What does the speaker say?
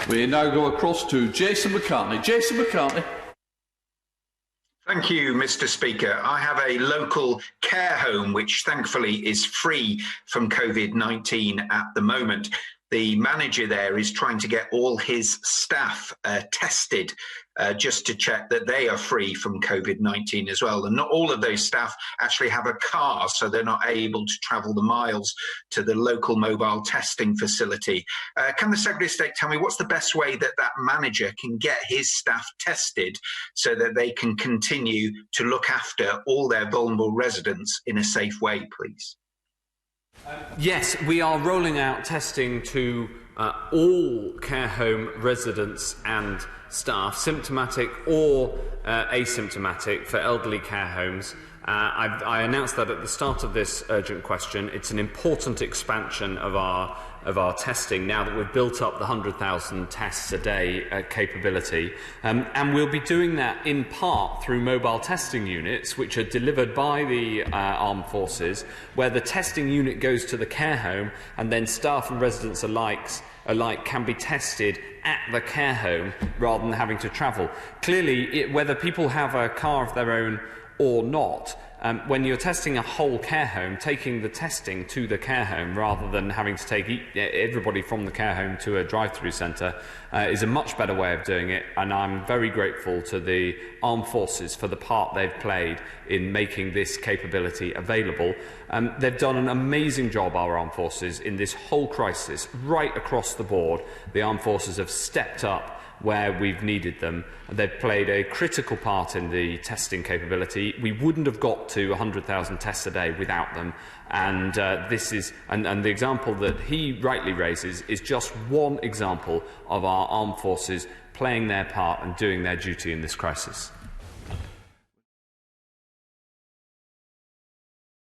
We now go across to Jason McCartney. Jason McCartney. Thank you, Mr. Speaker. I have a local care home which thankfully is free from COVID-19 at the moment. The manager there is trying to get all his staff tested just to check that they are free from COVID-19 as well. And not all of those staff actually have a car, so they're not able to travel the miles to the local mobile testing facility. Can the Secretary of State tell me what's the best way that that manager can get his staff tested so that they can continue to look after all their vulnerable residents in a safe way, please? Yes, we are rolling out testing to all care home residents and staff, symptomatic or asymptomatic, for elderly care homes. I announced that at the start of this urgent question. It's an important expansion of our testing now that we've built up the 100,000 tests a day capability. And we'll be doing that in part through mobile testing units, which are delivered by the armed forces, where the testing unit goes to the care home and then staff and residents alike can be tested at the care home rather than having to travel. Clearly, whether people have a car of their own or not, when you're testing a whole care home, taking the testing to the care home rather than having to take everybody from the care home to a drive-through centre is a much better way of doing it, and I'm very grateful to the armed forces for the part they've played in making this capability available. They've done an amazing job, our armed forces, in this whole crisis, right across the board. The armed forces have stepped up where we've needed them. They've played a critical part in the testing capability. We wouldn't have got to 100,000 tests a day without them. And the example that he rightly raises is just one example of our armed forces playing their part and doing their duty in this crisis.